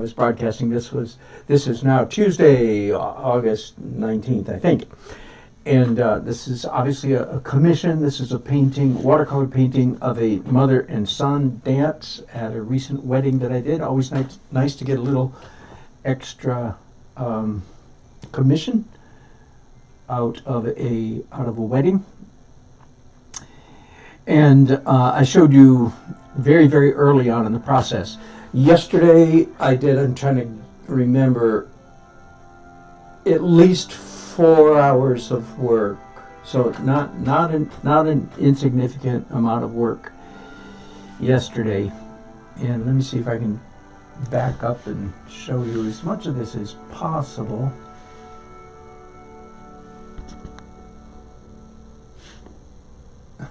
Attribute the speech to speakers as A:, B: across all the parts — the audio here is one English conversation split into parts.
A: was broadcasting this is now Tuesday, August 19th, I think. And this is obviously a commission. This is a painting, watercolor painting of a mother and son dance at a recent wedding that I did. Always nice to get a little extra commission out of a wedding. And I showed you very, very early on in the process. Yesterday I'm trying to remember, at least 4 hours of work. So not an insignificant amount of work yesterday. And let me see if I can back up and show you as much of this as possible.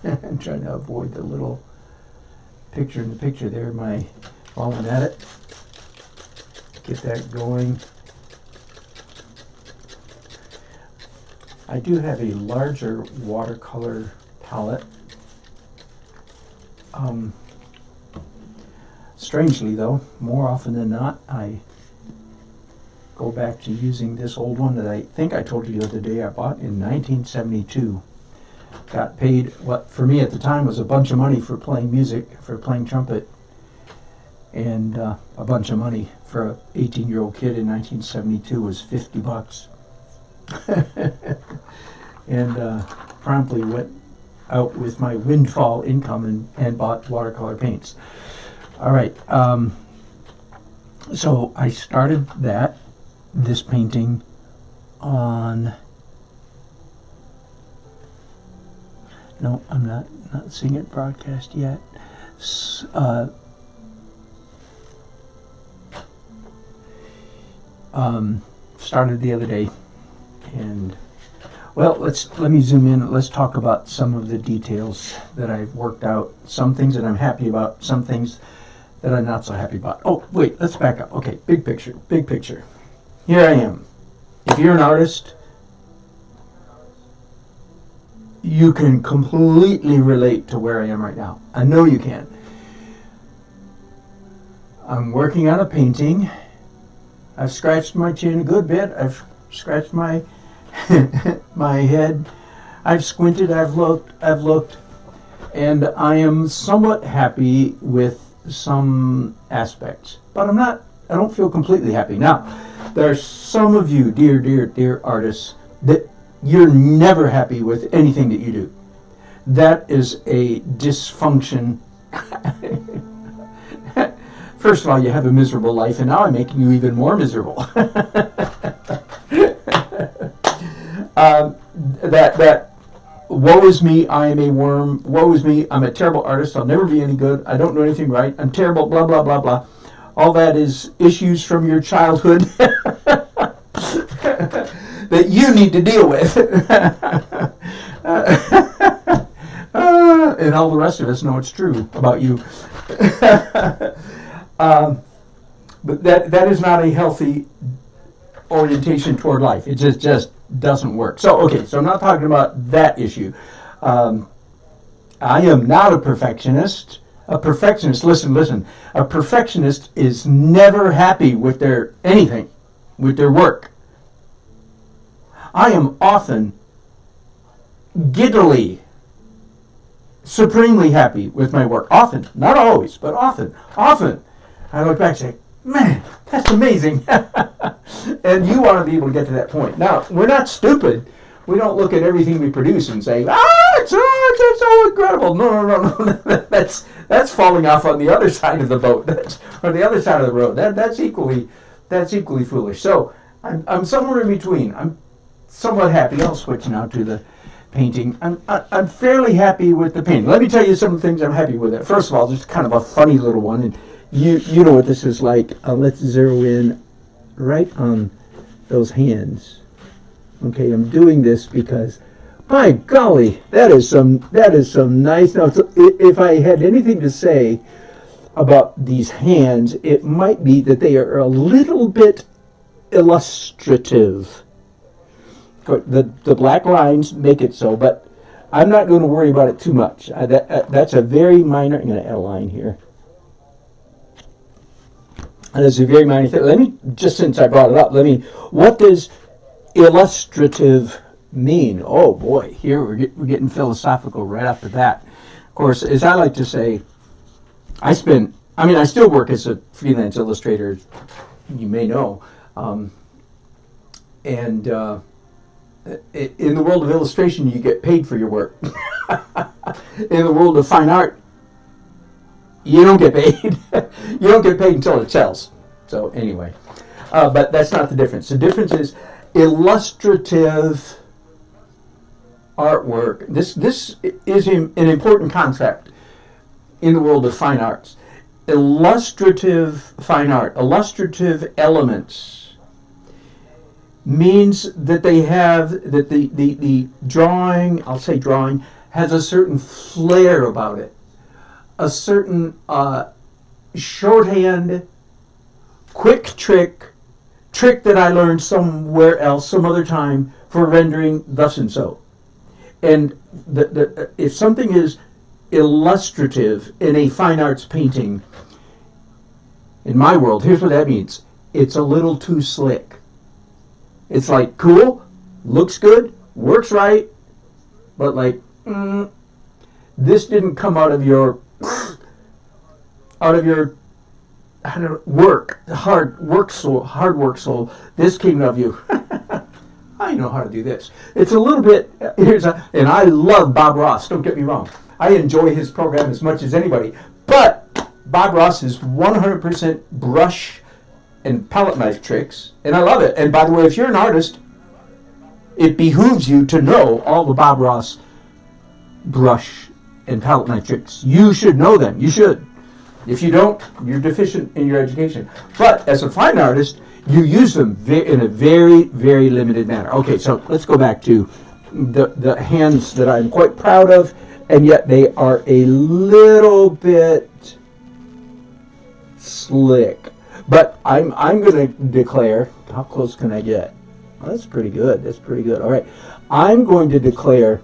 A: I'm trying to avoid the little picture in the picture there, while I'm at it. Get that going. I do have a larger watercolor palette. Strangely though, more often than not, I go back to using this old one that I think I told you the other day I bought in 1972. Got paid what for me at the time was a bunch of money for playing music, for playing trumpet, and a bunch of money for an 18-year-old kid in 1972 was $50. And promptly went out with my windfall income and bought watercolor paints. All right, so I started this painting on. No, I'm not seeing it broadcast yet. Started the other day, and well, let me zoom in. Let's talk about some of the details that I've worked out. Some things that I'm happy about. Some things that I'm not so happy about. Oh, wait, let's back up. Okay, big picture. Big picture. Here I am. If you're an artist, you can completely relate to where I am right now. I know you can. I'm working on a painting. I've scratched my chin a good bit. I've scratched my my head. I've squinted. I've looked, and I am somewhat happy with some aspects, but I don't feel completely happy. Now, there are some of you, dear artists, that you're never happy with anything that you do. That is a dysfunction. First of all, you have a miserable life, and now I'm making you even more miserable. That woe is me, I am a worm. Woe is me, I'm a terrible artist. I'll never be any good. I don't know anything right. I'm terrible, blah, blah, blah, blah. All that is issues from your childhood that you need to deal with. And all the rest of us know it's true about you. But that is not a healthy orientation toward life. It just doesn't work. So, okay, so I'm not talking about that issue. I am not a perfectionist. A perfectionist, listen, a perfectionist is never happy with their work. I am often giddily, supremely happy with my work. Often, not always, but often. I look back and say, man, that's amazing. And you want to be able to get to that point. Now, we're not stupid. We don't look at everything we produce and say, it's so incredible. No. That's falling off on the other side of the boat. That's on the other side of the road. That's equally foolish. So I'm somewhere in between. I'm somewhat happy. I'll switch now to the painting. I'm fairly happy with the painting. Let me tell you some things I'm happy with it. First of all, just kind of a funny little one, and you know what this is like. Let's zero in right on those hands. Okay, I'm doing this because, by golly, that is some nice. Now, if I had anything to say about these hands, it might be that they are a little bit illustrative. The black lines make it so, but I'm not going to worry about it too much. That's a very minor. I'm going to add a line here. And it's a very minor thing. Let me, just since I brought it up, what does illustrative mean? Oh boy, here we're getting philosophical right off the bat. Of course, as I like to say, I still work as a freelance illustrator, you may know. In the world of illustration, you get paid for your work. In the world of fine art, you don't get paid. You don't get paid until it sells. So anyway, but that's not the difference. The difference is illustrative artwork. This is an important concept in the world of fine arts. Illustrative fine art, illustrative elements, means that they have, that the drawing, I'll say drawing, has a certain flair about it. A certain shorthand, quick trick that I learned somewhere else, some other time, for rendering thus and so. And if something is illustrative in a fine arts painting, in my world, here's what that means. It's a little too slick. It's like cool, looks good, works right, but like, this didn't come out of your hard work soul. This came out of you. I know how to do this. It's a little bit, and I love Bob Ross, don't get me wrong. I enjoy his program as much as anybody, but Bob Ross is 100% brush and palette knife tricks, and I love it. And by the way, if you're an artist, it behooves you to know all the Bob Ross brush and palette knife tricks. You should know them. You should. If you don't, you're deficient in your education. But as a fine artist, you use them in a very, very limited manner. Okay, so let's go back to the hands that I'm quite proud of, and yet they are a little bit slick. But I'm going to declare, how close can I get? Well, that's pretty good. That's pretty good. All right. I'm going to declare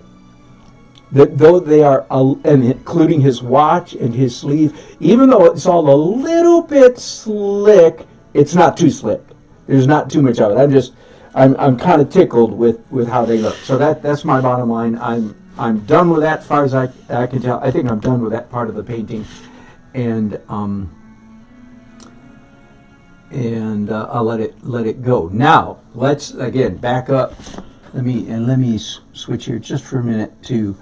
A: that though they are, and including his watch and his sleeve, even though it's all a little bit slick, it's not too slick. There's not too much of it. I'm kind of tickled with how they look. So that's my bottom line. I'm done with that as far as I can tell. I think I'm done with that part of the painting, and I'll let it go. Now let's again back up. Let me switch here just for a minute to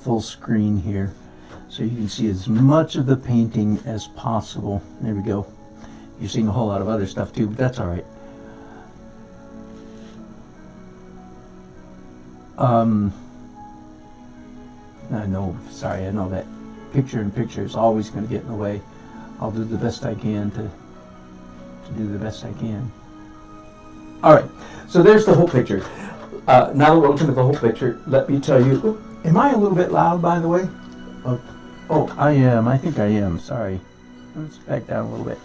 A: full screen here, so you can see as much of the painting as possible. There we go. You're seeing a whole lot of other stuff too, but that's all right. I know that picture is always going to get in the way. I'll do the best I can to do the best I can. All right, so there's the whole picture. Now that we're looking at the whole picture, let me tell you, am I a little bit loud, by the way? Oh, I am. I think I am. Sorry. Let's back down a little bit.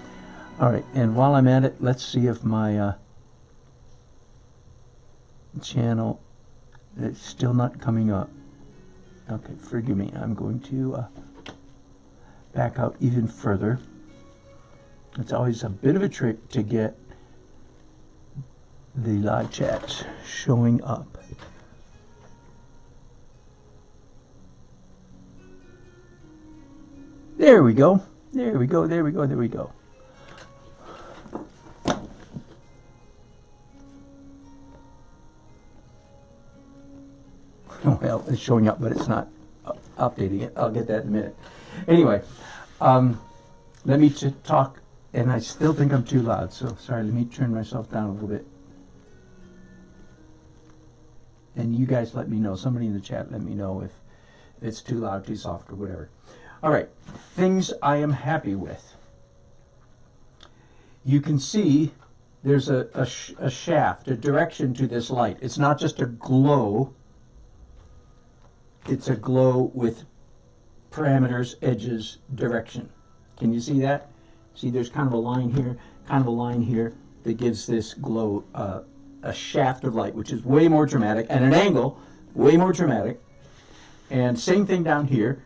A: All right, and while I'm at it, let's see if my channel is still not coming up. Okay, forgive me. I'm going to back out even further. It's always a bit of a trick to get the live chats showing up. There we go. There we go. There we go. There we go. Well, it's showing up, but it's not updating it. I'll get that in a minute. Anyway, let me talk, and I still think I'm too loud, so sorry, let me turn myself down a little bit. And you guys let me know. Somebody in the chat let me know if it's too loud, too soft, or whatever. All right, things I am happy with. You can see there's a shaft, a direction to this light. It's not just a glow. It's a glow with parameters, edges, direction. Can you see that? See, there's kind of a line here, kind of a line here that gives this glow a shaft of light, which is way more dramatic, and an angle, way more dramatic. And same thing down here.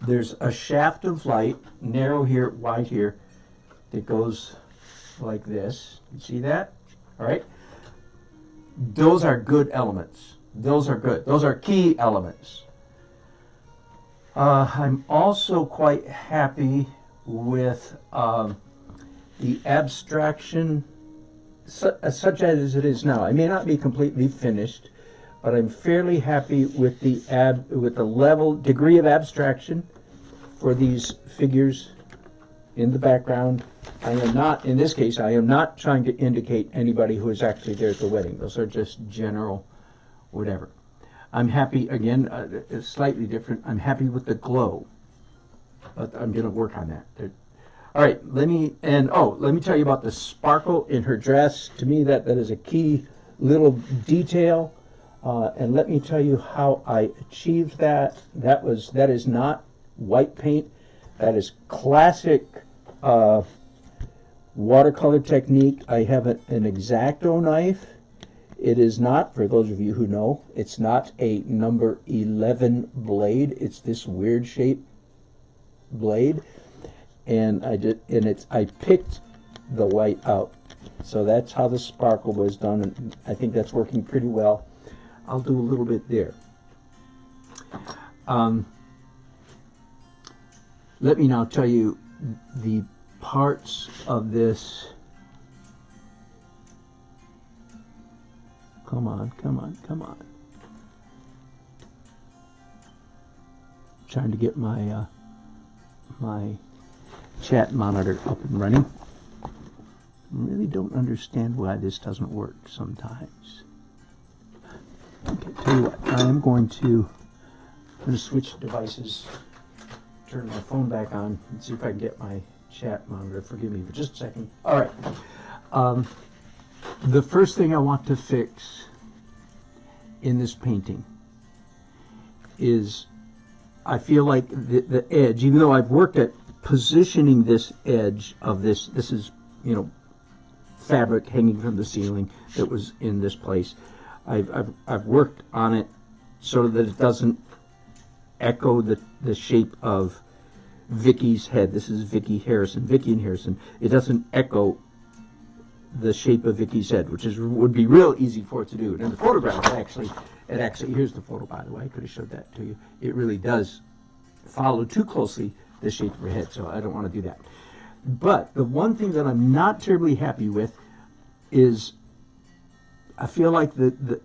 A: there's a shaft of light, narrow here, wide here, that goes like this. You see that? All right. Those are good elements. Those are good. Those are key elements. I'm also quite happy with the abstraction, such as it is now. I may not be completely finished, but I'm fairly happy with the level, degree of abstraction for these figures in the background. I am not, in this case, I am not trying to indicate anybody who is actually there at the wedding. Those are just general whatever. I'm happy, again, it's slightly different. I'm happy with the glow, but I'm going to work on that. All right, let me tell you about the sparkle in her dress. To me, that is a key little detail. And let me tell you how I achieved that. That is not white paint. That is classic watercolor technique. I have an X-Acto knife. It is not, for those of you who know, it's not a number 11 blade. It's this weird shaped blade. And I picked the white out. So that's how the sparkle was done, and I think that's working pretty well. I'll do a little bit there. Let me now tell you the parts of this. Come on. Trying to get my my chat monitor up and running. I really don't understand why this doesn't work sometimes. Okay, tell you what, I'm going to switch devices, turn my phone back on, and see if I can get my chat monitor. Forgive me for just a second. All right. The first thing I want to fix in this painting is, I feel like the edge, even though I've worked at positioning this edge of this is, fabric hanging from the ceiling that was in this place. I've worked on it so that it doesn't echo the shape of Vicky's head. This is Vicky and Harrison. It doesn't echo the shape of Vicky's head, which would be real easy for it to do. And in the photograph, it actually, here's the photo, by the way. I could have showed that to you. It really does follow too closely the shape of her head, so I don't want to do that. But the one thing that I'm not terribly happy with is, I feel like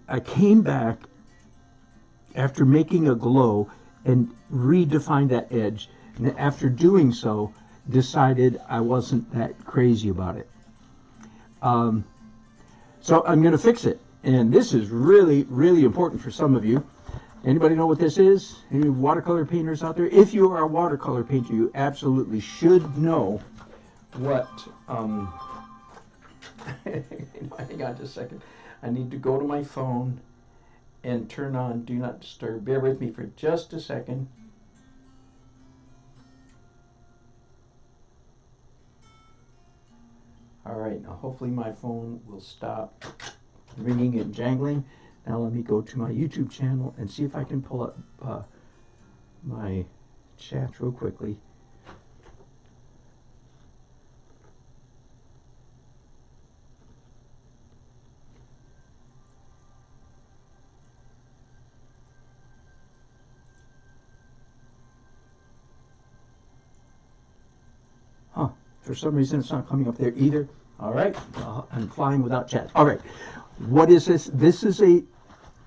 A: I came back after making a glow and redefined that edge, and after doing so, decided I wasn't that crazy about it. So I'm going to fix it, and this is really, really important for some of you. Anybody know what this is? Any watercolor painters out there? If you are a watercolor painter, you absolutely should know what. Hang on just a second. I need to go to my phone and turn on Do Not Disturb. Bear with me for just a second. All right, now hopefully my phone will stop ringing and jangling. Now let me go to my YouTube channel and see if I can pull up my chat real quickly. For some reason, it's not coming up there either. All right, I'm flying without chat. All right, what is this? This is a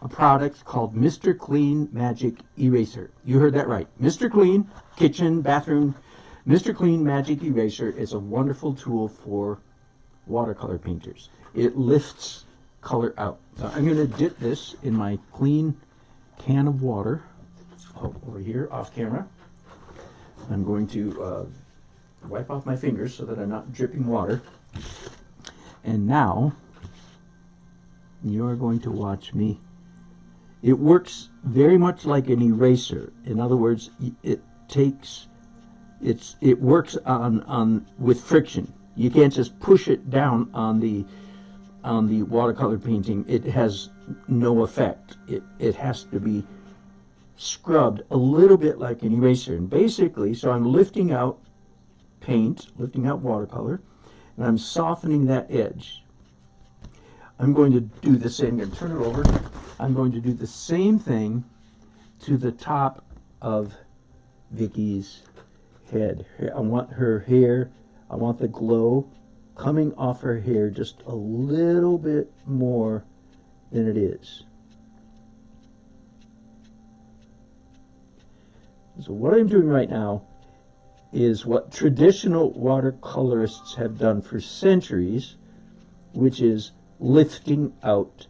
A: product called Mr. Clean Magic Eraser. You heard that right. Mr. Clean, kitchen, bathroom. Mr. Clean Magic Eraser is a wonderful tool for watercolor painters. It lifts color out. So I'm going to dip this in my clean can of water over here off camera. I'm going to wipe off my fingers so that I'm not dripping water. And now you're going to watch me. It works very much like an eraser. In other words, it works on with friction. You can't just push it down on the watercolor painting. It has no effect. It has to be scrubbed a little bit like an eraser. And basically, so I'm lifting out paint, lifting out watercolor, and I'm softening that edge. I'm going to do the same. I'm going to turn it over. I'm going to do the same thing to the top of Vicky's head. I want her hair, I want the glow coming off her hair just a little bit more than it is. So what I'm doing right now is what traditional watercolorists have done for centuries, which is lifting out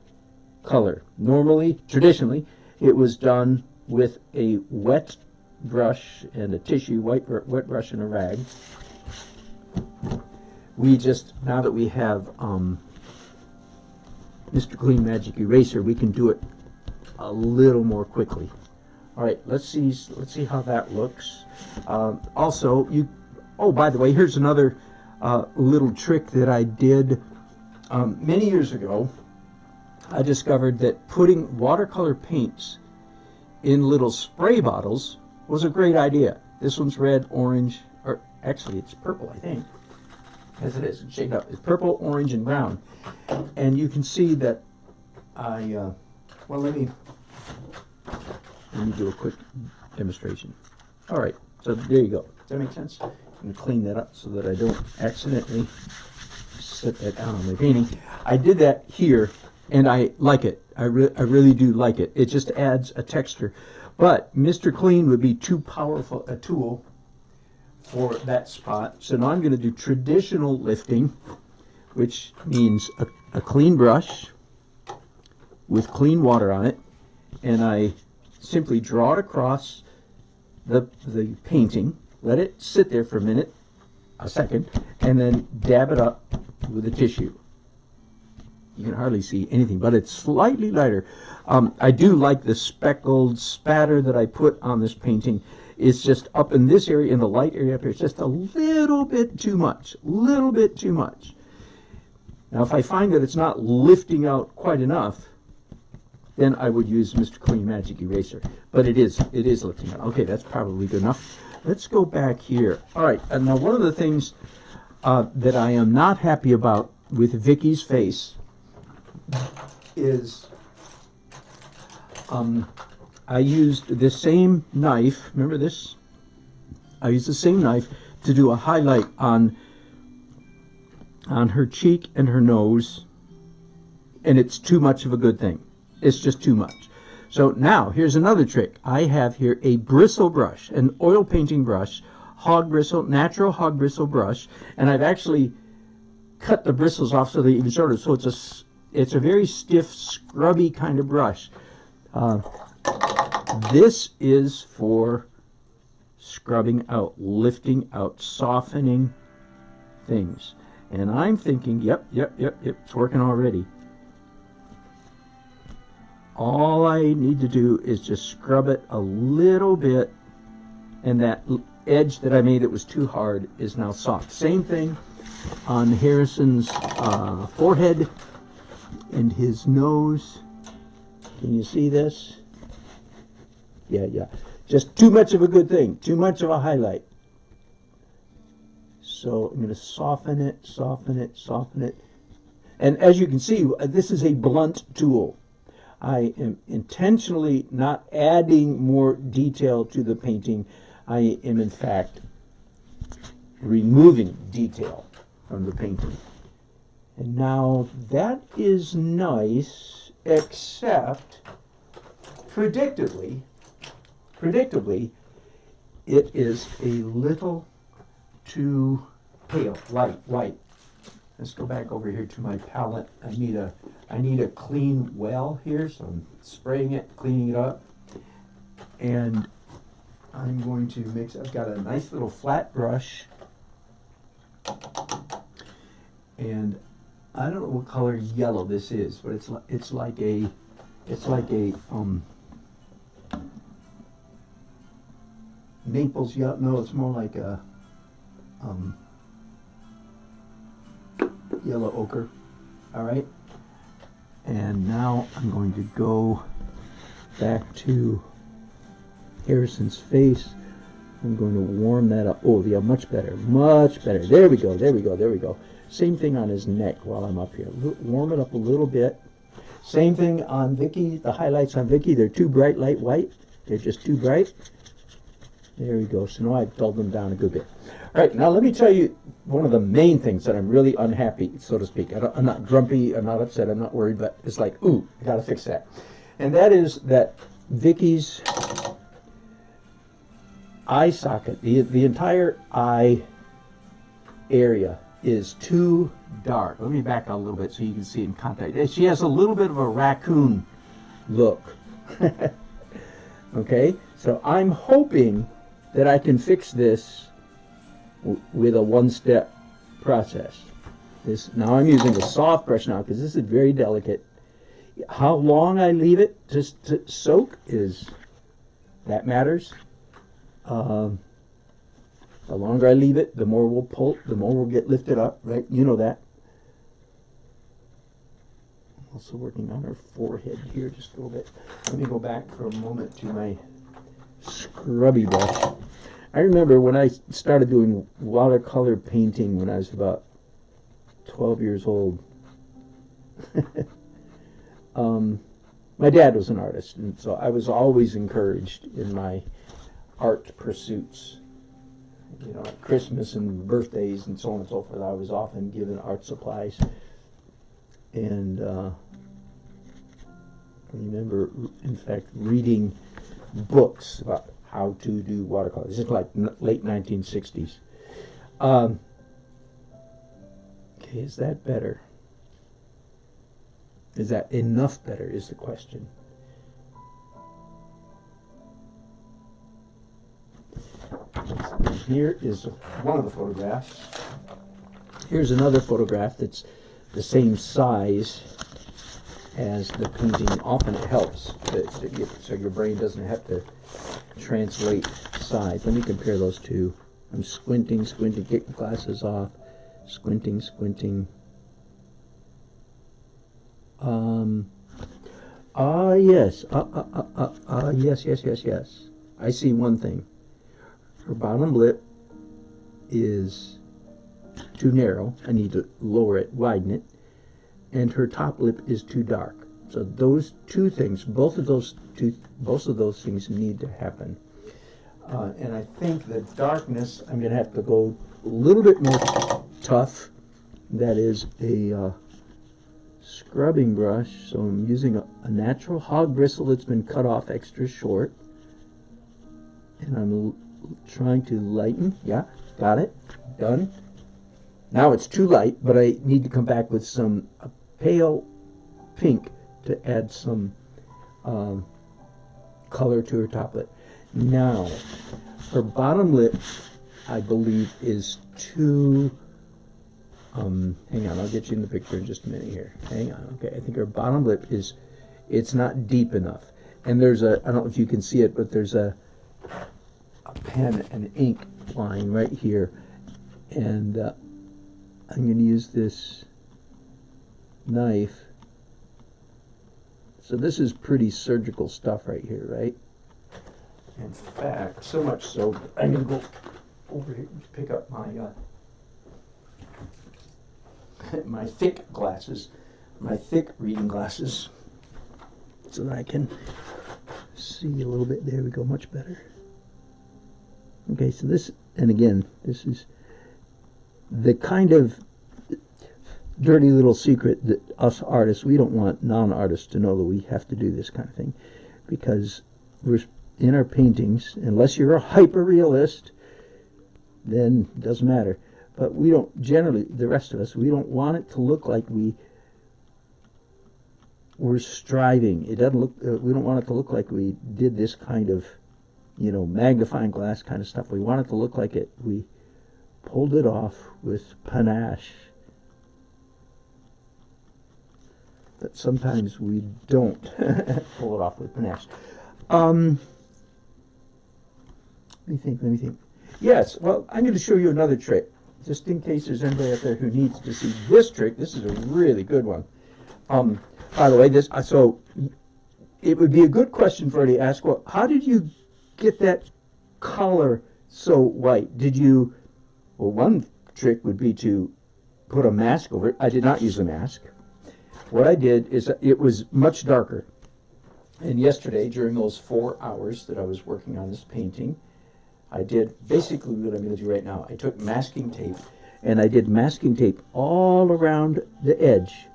A: color. Normally, traditionally, it was done with a wet brush and a tissue, wet brush and a rag. We just, now that we have Mr. Clean Magic Eraser, we can do it a little more quickly. All right, let's see how that looks. Also, oh, by the way, here's another little trick that I did many years ago. I discovered that putting watercolor paints in little spray bottles was a great idea. This one's red, orange, or actually it's purple, I think. As it is, it's shaded up. It's purple, orange, and brown. And you can see that well, let me do a quick demonstration. All right, so there you go. Does that make sense? I'm going to clean that up so that I don't accidentally set that down on my painting. I did that here, and I like it. I really do like it. It just adds a texture. But Mr. Clean would be too powerful a tool for that spot. So now I'm going to do traditional lifting, which means a clean brush with clean water on it, and I simply draw it across the painting, let it sit there for a minute, a second, and then dab it up with a tissue. You can hardly see anything, but it's slightly lighter. I do like the speckled spatter that I put on this painting. It's just up in this area, in the light area up here, it's just a little bit too much, little bit too much. Now, if I find that it's not lifting out quite enough, then I would use Mr. Clean Magic Eraser. But it is lifting out. Okay, that's probably good enough. Let's go back here. All right, and now one of the things that I am not happy about with Vicky's face is I used the same knife, remember this? I used the same knife to do a highlight on her cheek and her nose, and it's too much of a good thing. It's just too much. So now, here's another trick. I have here a bristle brush, an oil painting brush, hog bristle, natural hog bristle brush, and I've actually cut the bristles off so they're even shorter, so it's a very stiff, scrubby kind of brush. This is for scrubbing out, lifting out, softening things. And I'm thinking, yep, it's working already. All I need to do is just scrub it a little bit, and that edge that I made that was too hard is now soft. Same thing on Harrison's forehead and his nose. Can you see this? Yeah. Just too much of a good thing, too much of a highlight. So I'm going to soften it, soften it, soften it. And as you can see, this is a blunt tool. I am intentionally not adding more detail to the painting. I am, in fact, removing detail from the painting. And now that is nice, except predictably, it is a little too pale, light, white. Let's go back over here to my palette. I need a clean well here, so I'm spraying it, cleaning it up. And I'm going to mix, I've got a nice little flat brush. And I don't know what color yellow this is, but it's like a Naples yellow. No, it's more like a yellow ochre. All right. And now I'm going to go back to Harrison's face. I'm going to warm that up. Oh, yeah, much better, much better. There we go, there we go, there we go. Same thing on his neck while I'm up here. Warm it up a little bit. Same thing on Vicky, the highlights on Vicky. They're too bright, light white. They're just too bright. There we go. So now I've dulled them down a good bit. All right, now let me tell you one of the main things that I'm really unhappy, so to speak. I'm not grumpy, I'm not upset, I'm not worried, but it's like, ooh, I got to fix that. And that is that Vicky's eye socket, the entire eye area is too dark. Let me back out a little bit so you can see it in contact. She has a little bit of a raccoon look. Okay, so I'm hoping that I can fix this with a one-step process. Now I'm using a soft brush now because this is very delicate. How long I leave it just to soak that matters. The longer I leave it, the more we'll pull, the more we'll get lifted up, right? You know that. I'm also working on her forehead here just a little bit. Let me go back for a moment to my scrubby brush. I remember when I started doing watercolor painting when I was about 12 years old. My dad was an artist, and so I was always encouraged in my art pursuits. You know, at Christmas and birthdays and so on and so forth, I was often given art supplies. And I remember, in fact, reading books about how to do watercolor. This is like late 1960s. Okay, is that better? Is that enough better is the question. Here is one of the photographs. Here's another photograph that's the same size as the painting. Often it helps so your brain doesn't have to translate size. Let me compare those two. I'm squinting, get the glasses off, squinting. Yes. I see one thing. Her bottom lip is too narrow. I need to lower it, widen it. And her top lip is too dark. So those two things, both of those things need to happen. And I think the darkness, I'm going to have to go a little bit more tough. That is a scrubbing brush. So I'm using a natural hog bristle that's been cut off extra short. And I'm trying to lighten. Yeah, got it. Done. Now it's too light, but I need to come back with some pale pink to add some color to her top lip. Now, her bottom lip, I believe, is too... hang on, I'll get you in the picture in just a minute here. Hang on, okay. I think her bottom lip it's not deep enough. And there's I don't know if you can see it, but there's a pen and ink line right here. And I'm going to use this knife. So this is pretty surgical stuff right here, right? In fact, so much so, I'm going to go over here and pick up my my thick glasses, my thick reading glasses, so that I can see a little bit. There we go, much better. Okay, so this, and again, this is the kind of dirty little secret that us artists, we don't want non-artists to know that we have to do this kind of thing, because we're in our paintings, unless you're a hyper-realist, then it doesn't matter. But we don't, generally, the rest of us, we don't want it to look like we're striving. It doesn't look, we don't want it to look like we did this kind of, magnifying glass kind of stuff. We want it to look like we pulled it off with panache. But sometimes we don't pull it off with panache. Let me think. Yes, well, I'm going to show you another trick, just in case there's anybody out there who needs to see this trick. This is a really good one. By the way, so it would be a good question for you to ask, well, how did you get that color so white? Did you, well, one trick would be to put a mask over it. I did not use a mask. What I did is it was much darker. And yesterday, during those 4 hours that I was working on this painting, I did basically what I'm going to do right now. I took masking tape, and I did masking tape all around the edge,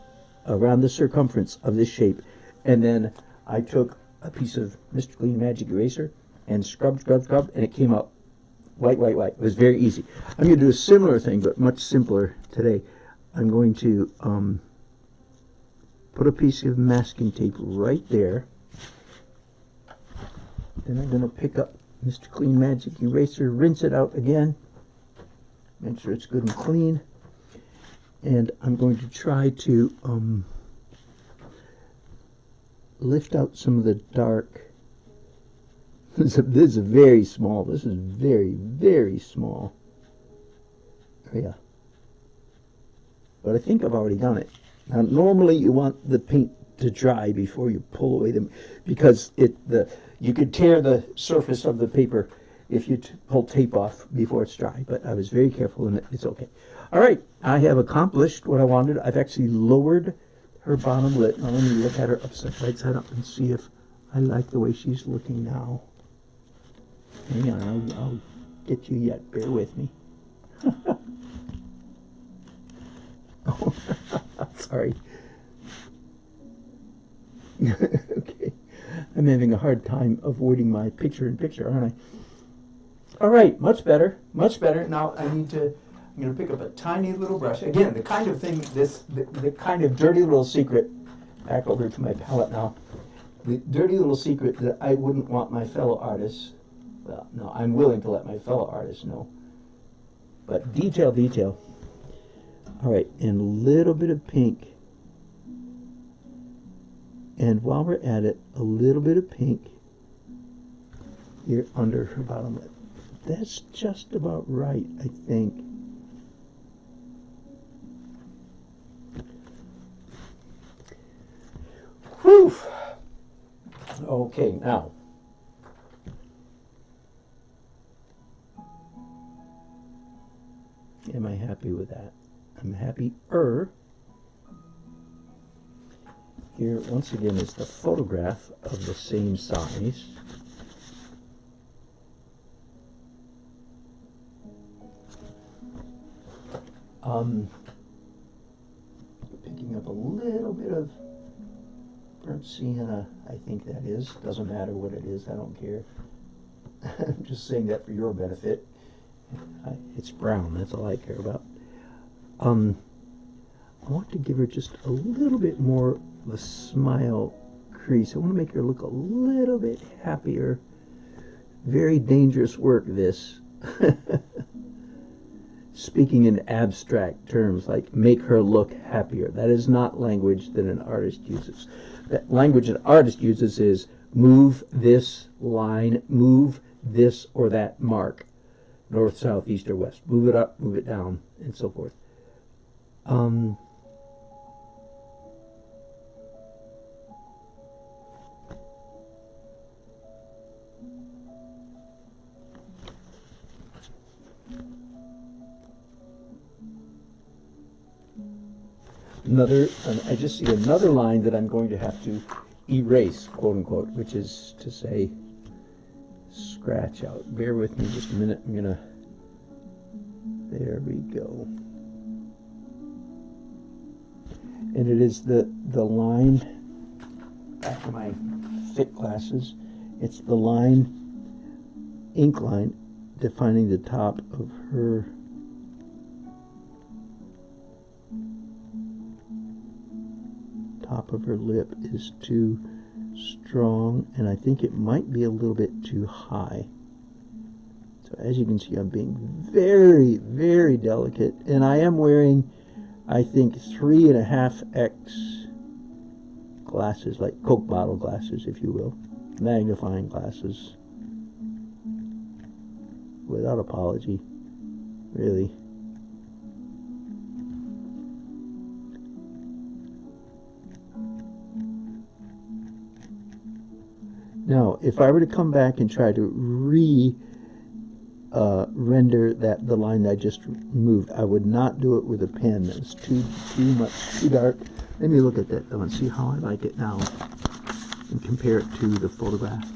A: around the circumference of this shape. And then I took a piece of Mr. Clean Magic Eraser and scrubbed, and it came out white, white, white. It was very easy. I'm going to do a similar thing, but much simpler today. I'm going to put a piece of masking tape right there. Then I'm going to pick up Mr. Clean Magic Eraser, rinse it out again, make sure it's good and clean, and I'm going to try to lift out some of the dark. This is very small. This is very, very small. Oh, yeah. But I think I've already done it. Now, normally you want the paint to dry before you pull away them, because you could tear the surface of the paper if you pull tape off before it's dry. But I was very careful, and it's okay. All right, I have accomplished what I wanted. I've actually lowered her bottom lid. Now let me look at her right side up and see if I like the way she's looking now. Hang on, I'll get you yet. Bear with me. Oh, sorry. Okay. I'm having a hard time avoiding my picture-in-picture, aren't I? All right, much better, much better. Now I'm going to pick up a tiny little brush. Again, the kind of thing, the kind of dirty little secret, back over to my palette now, the dirty little secret that I wouldn't want my fellow artists, well, no, I'm willing to let my fellow artists know, but detail, detail. All right, and a little bit of pink. And while we're at it, a little bit of pink here under her bottom lip. That's just about right, I think. Whew. Okay, now. Am I happy with that? I'm happier. Here, once again, is the photograph of the same size. Picking up a little bit of burnt sienna, I think that is. Doesn't matter what it is, I don't care. I'm just saying that for your benefit. It's brown, that's all I care about. I want to give her just a little bit more of a smile crease. I want to make her look a little bit happier. Very dangerous work, this. Speaking in abstract terms, like make her look happier. That is not language that an artist uses. That language an artist uses is move this line, move this or that mark, north, south, east, or west. Move it up, move it down, and so forth. I just see another line that I'm going to have to erase, quote unquote, which is to say, scratch out. Bear with me just a minute. There we go. And it is the line, back to my thick glasses, it's the line, ink line, defining the top of her lip is too strong, and I think it might be a little bit too high. So as you can see, I'm being very, very delicate, and I am wearing, I think, 3.5x glasses, like Coke bottle glasses, if you will, magnifying glasses, without apology, really. Now, if I were to come back and try to render the line that I just moved, I would not do it with a pen. That's too much, too dark. Let me look at that though and see how I like it now and compare it to the photograph.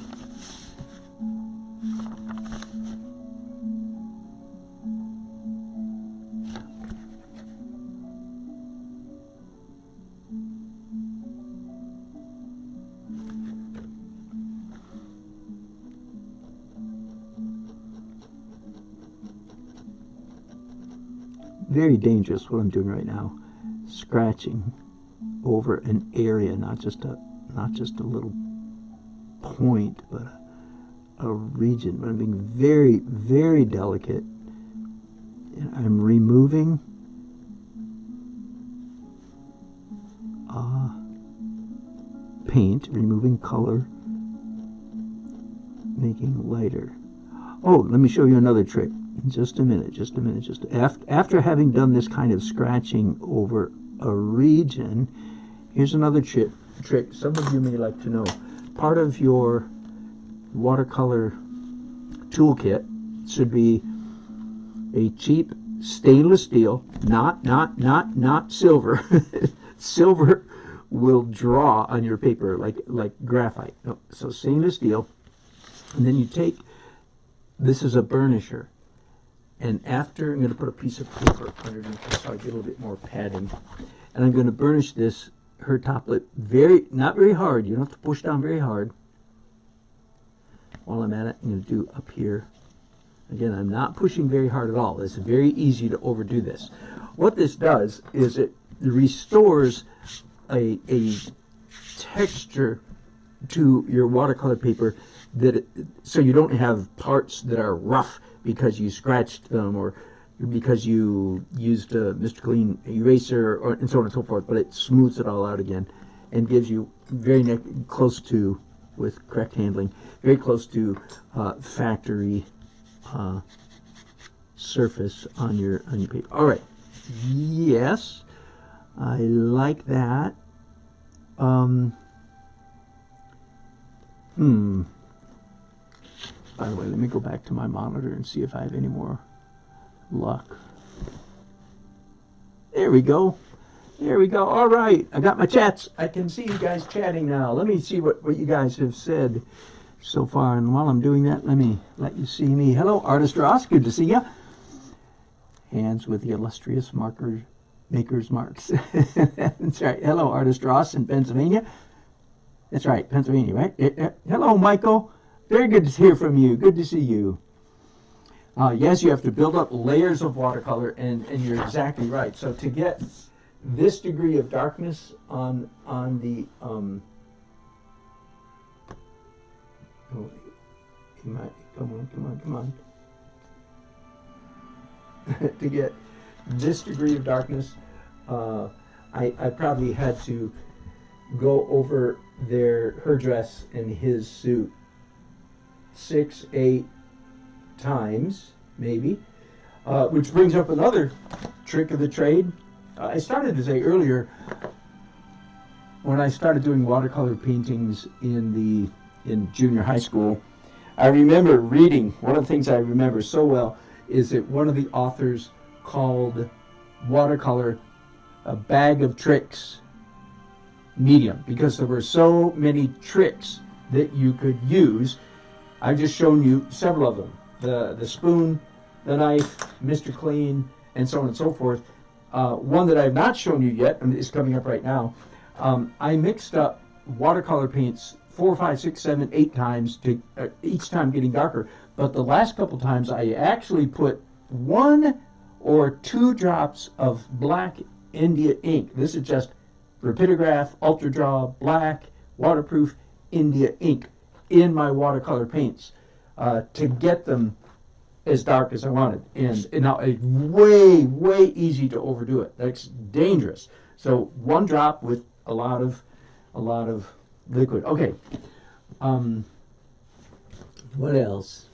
A: Very dangerous what I'm doing right now, scratching over an area, not just a little point, but a region. But I'm being very, very delicate. And I'm removing paint, removing color, making lighter. Oh, let me show you another trick. Just a minute. After having done this kind of scratching over a region, here's another trick some of you may like to know. Part of your watercolor toolkit should be a cheap stainless steel, not silver. Silver will draw on your paper like graphite. No, so stainless steel, and then you take, this is a burnisher. And after, I'm going to put a piece of paper underneath this so I get a little bit more padding. And I'm going to burnish her top lip not very hard. You don't have to push down very hard. While I'm at it, I'm going to do up here. Again, I'm not pushing very hard at all. It's very easy to overdo this. What this does is it restores a texture to your watercolor paper so you don't have parts that are rough because you scratched them or because you used a Mr. Clean eraser and so on and so forth, but it smooths it all out again and gives you very close to, with correct handling, very close to factory surface on your paper. All right. Yes, I like that. By the way, let me go back to my monitor and see if I have any more luck. There we go. All right. I got my chats. I can see you guys chatting now. Let me see what you guys have said so far. And while I'm doing that, let me let you see me. Hello, Artist Ross. Good to see you. Hands with the illustrious maker's marks. That's right. Hello, Artist Ross in Pennsylvania. That's right, Pennsylvania, right? Hello, Michael. Very good to hear from you. Good to see you. Yes, you have to build up layers of watercolor, and you're exactly right. So to get this degree of darkness on the come on. To get this degree of darkness, I probably had to go over her dress and his suit 6-8 times, maybe, which brings up another trick of the trade. I started to say earlier, when I started doing watercolor paintings in junior high school, I remember reading, one of the things I remember so well is that one of the authors called watercolor a bag of tricks medium, because there were so many tricks that you could use. I've just shown you several of them. The spoon, the knife, Mr. Clean, and so on and so forth. One that I've not shown you yet, and is coming up right now, I mixed up watercolor paints 4, 5, 6, 7, 8 times, to each time getting darker. But the last couple times I actually put 1 or 2 drops of black India ink. This is just Rapidograph, Ultra Draw, black, waterproof India ink in my watercolor paints to get them as dark as I wanted. And now it's way, way easy to overdo it. That's dangerous. So 1 drop with a lot of liquid. Okay. What else?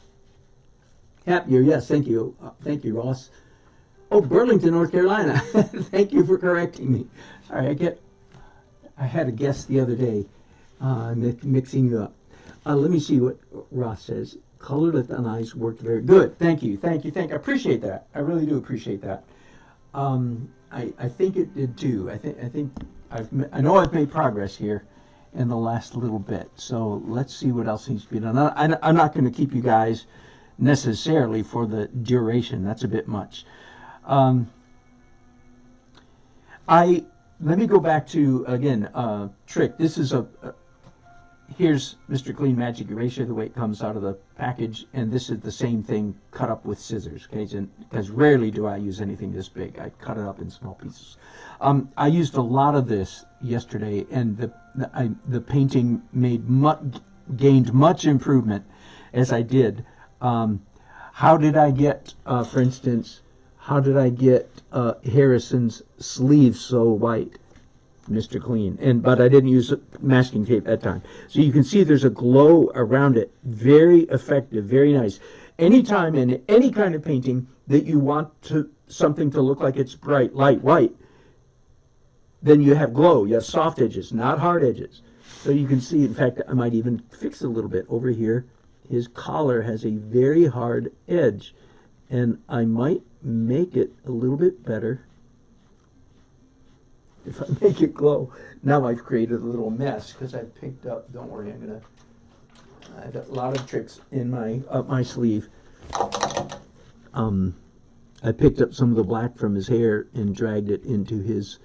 A: Happier, yes, thank you. Thank you, Ross. Oh, Burlington, North Carolina. Thank you for correcting me. Sorry, I had a guest the other day, mixing you up. Let me see what Ross says. Color lift on eyes worked very good. Thank you. I appreciate that. I really do appreciate that. I think it did too. I know I've made progress here in the last little bit. So let's see what else needs to be done. I'm not going to keep you guys necessarily for the duration. That's a bit much. Let me go back to again trick. This is here's Mr. Clean Magic Eraser, the way it comes out of the package, and this is the same thing cut up with scissors, okay? Because rarely do I use anything this big. I cut it up in small pieces. I used a lot of this yesterday, and the painting gained much improvement as I did. How did I get, for instance, Harrison's sleeves so white? Mr. Clean, but I didn't use masking tape at that time. So you can see there's a glow around it. Very effective, very nice. Anytime in any kind of painting that you want something to look like it's bright, light white, then you have glow. You have soft edges, not hard edges. So you can see, in fact, I might even fix it a little bit over here. His collar has a very hard edge, and I might make it a little bit better. If I make it glow, now I've created a little mess because I've picked up, don't worry, I've got a lot of tricks in up my sleeve. I picked up some of the black from his hair and dragged it into his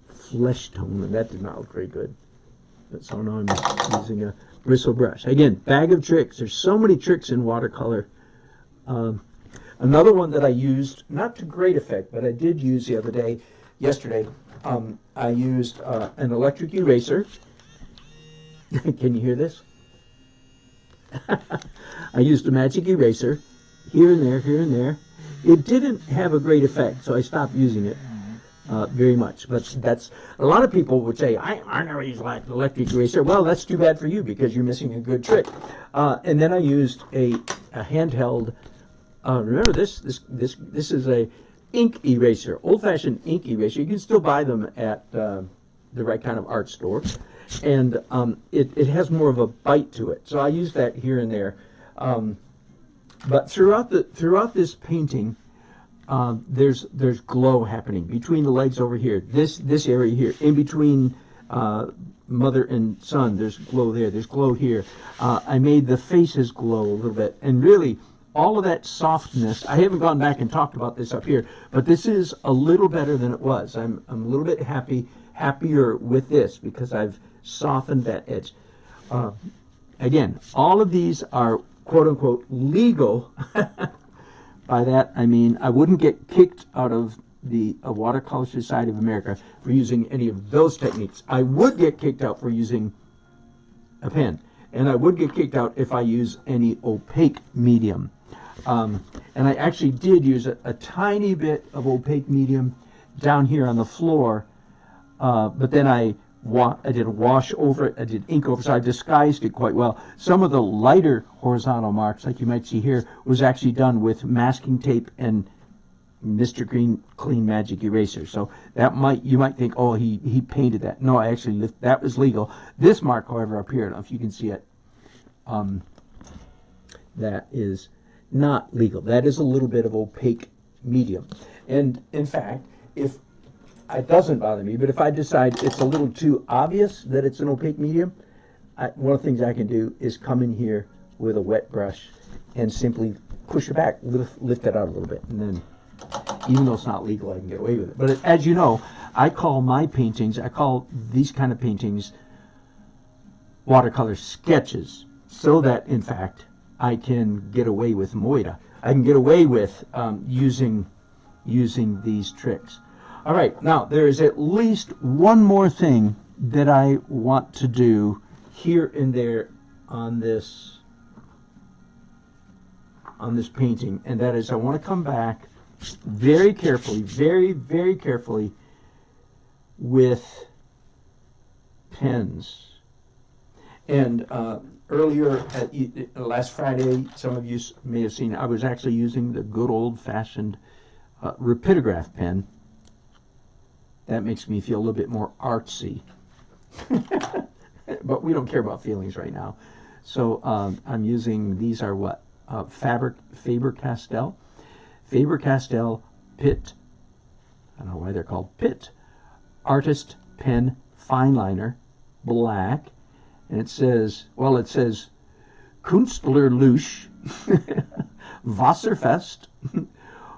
A: flesh tone, and that did not look very good. So now I'm using a bristle brush. Again, bag of tricks. There's so many tricks in watercolor. Another one that I used, not to great effect, but I did use yesterday, I used an electric eraser. Can you hear this? I used a magic eraser here and there. It didn't have a great effect, so I stopped using it very much. But that's a lot of people would say, I never use electric eraser. Well, that's too bad for you because you're missing a good trick. And then I used a handheld. Remember this is a ink eraser, old-fashioned ink eraser. You can still buy them at the right kind of art store, and it has more of a bite to it. So I use that here and there. But throughout this painting, there's glow happening between the legs over here. This area here, in between mother and son, there's glow there. There's glow here. I made the faces glow a little bit, and really, all of that softness, I haven't gone back and talked about this up here, but this is a little better than it was. I'm a little bit happier with this because I've softened that edge. Again, all of these are quote-unquote legal. By that, I mean I wouldn't get kicked out of the Watercolor Society of America for using any of those techniques. I would get kicked out for using a pen, and I would get kicked out if I use any opaque medium. And I actually did use a tiny bit of opaque medium down here on the floor, but then I did a wash over it, I did ink over it, so I disguised it quite well. Some of the lighter horizontal marks, like you might see here, was actually done with masking tape and Mr. Clean Magic Eraser. So you might think, oh, he painted that. No, that was legal. This mark, however, up here, I don't know if you can see it, that is not legal. That is a little bit of opaque medium. And in fact, if it doesn't bother me, but if I decide it's a little too obvious that it's an opaque medium, one of the things I can do is come in here with a wet brush and simply push it back, lift it out a little bit, and then, even though it's not legal, I can get away with it. But as you know, I call these kind of paintings watercolor sketches, so that, in fact, I can get away with moida. I can get away with using these tricks. All right, now there is at least one more thing that I want to do here and there on this painting, and that is I want to come back very carefully, very, very carefully with pens. And earlier, last Friday, some of you may have seen, I was actually using the good old-fashioned rapidograph pen. That makes me feel a little bit more artsy. But we don't care about feelings right now. So I'm using, these are what? Faber-Castell. Faber-Castell Pitt, I don't know why they're called Pitt, Artist Pen Fine Liner, black. And it says Künstlerlust, Wasserfest,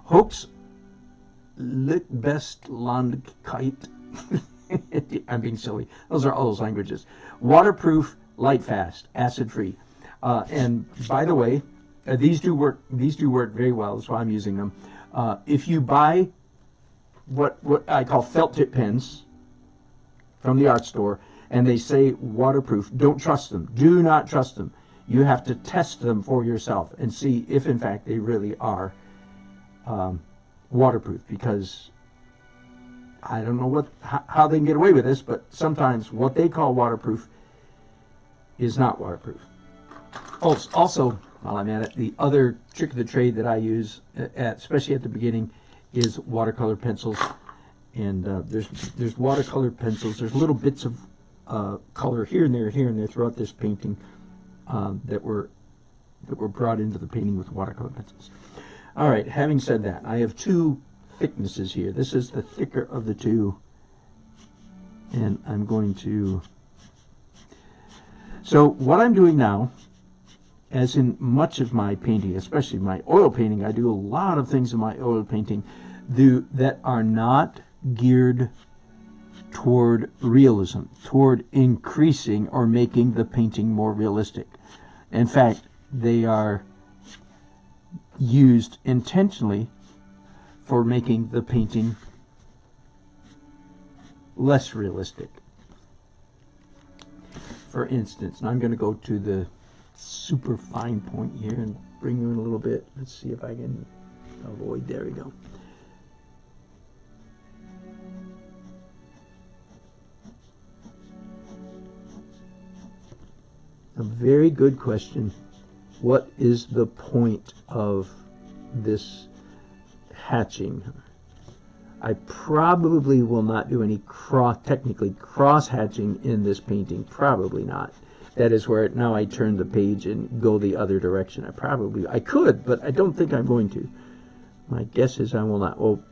A: Hochlichtbestlandkeit. I'm being silly. Those are all those languages. Waterproof, light fast, acid free. And by the way, these do work. These do work very well. That's why I'm using them. If you buy what I call felt tip pens from the art store, and they say waterproof, don't trust them. Do not trust them. You have to test them for yourself and see if, in fact, they really are waterproof. Because I don't know how they can get away with this, but sometimes what they call waterproof is not waterproof. Also, while I'm at it, the other trick of the trade that I use, especially at the beginning, is watercolor pencils. And there's watercolor pencils. There's little bits of color here and there throughout this painting that were brought into the painting with watercolor pencils. All right, having said that, I have two thicknesses here. This is the thicker of the two, and I'm going to... So what I'm doing now, as in much of my painting, especially my oil painting, I do a lot of things in my oil painting that are not geared toward realism, toward increasing or making the painting more realistic. In fact, they are used intentionally for making the painting less realistic. For instance, and I'm going to go to the super fine point here and bring you in a little bit. Let's see if I can avoid. There we go. A very good question. What is the point of this hatching? I probably will not do any technically cross hatching in this painting. Probably not. That is where now I turn the page and go the other direction. I could, but I don't think I'm going to. My guess is I will not. Well,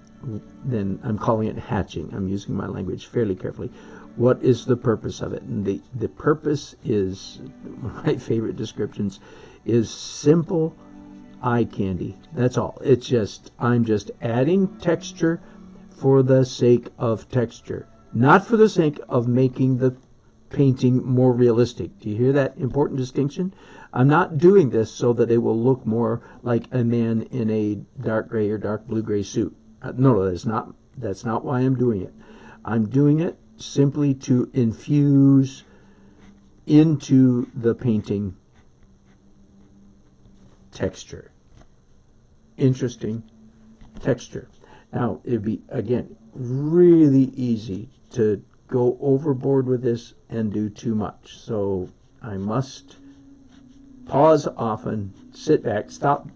A: then I'm calling it hatching. I'm using my language fairly carefully. What is the purpose of it? And the purpose is, one of my favorite descriptions, is simple eye candy. That's all. It's just, I'm just adding texture for the sake of texture, not for the sake of making the painting more realistic. Do you hear that important distinction? I'm not doing this so that it will look more like a man in a dark gray or dark blue gray suit. No, that's not why I'm doing it. I'm doing it simply to infuse into the painting texture. Interesting texture. Now, it'd be, again, really easy to go overboard with this and do too much. So I must pause often, sit back, stop,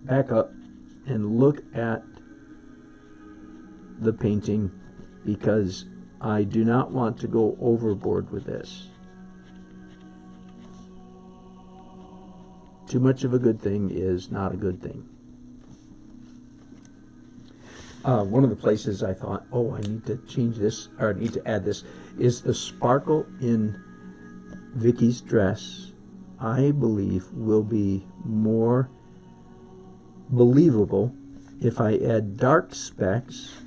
A: back up, and look at the painting, because I do not want to go overboard with this. Too much of a good thing is not a good thing. One of the places I thought, oh, I need to change this, or I need to add this, is the sparkle in Vicky's dress. I believe will be more believable if I add dark specks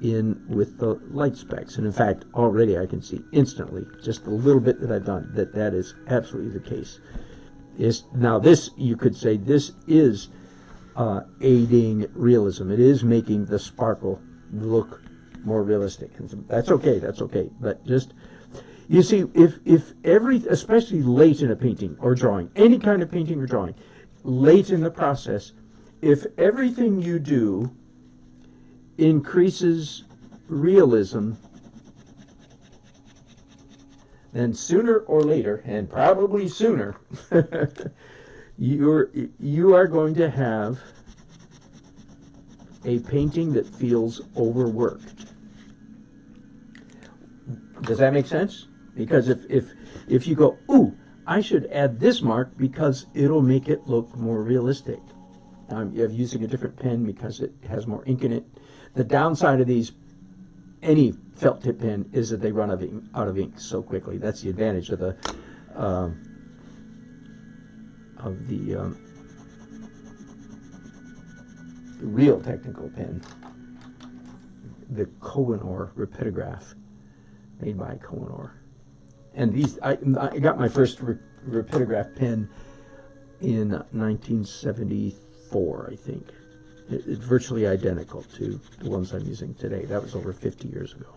A: in with the light specks. And in fact, already I can see instantly, just a little bit that I've done, that is absolutely the case. Now this, you could say, this is aiding realism. It is making the sparkle look more realistic. And that's okay, But just, you see, if especially late in a painting or drawing, any kind of painting or drawing, late in the process, if everything you do increases realism, then sooner or later, and probably sooner, you are going to have a painting that feels overworked. Does that make sense? Because if you go, ooh, I should add this mark because it'll make it look more realistic. I'm using a different pen because it has more ink in it. The downside of these, any felt tip pen, is that they run out of ink so quickly. That's the advantage of the real technical pen, the Kohinoor Rapidograph, made by Kohinoor. And these, I got my first Rapidograph pen in 1974, I think. It's virtually identical to the ones I'm using today. That was over 50 years ago.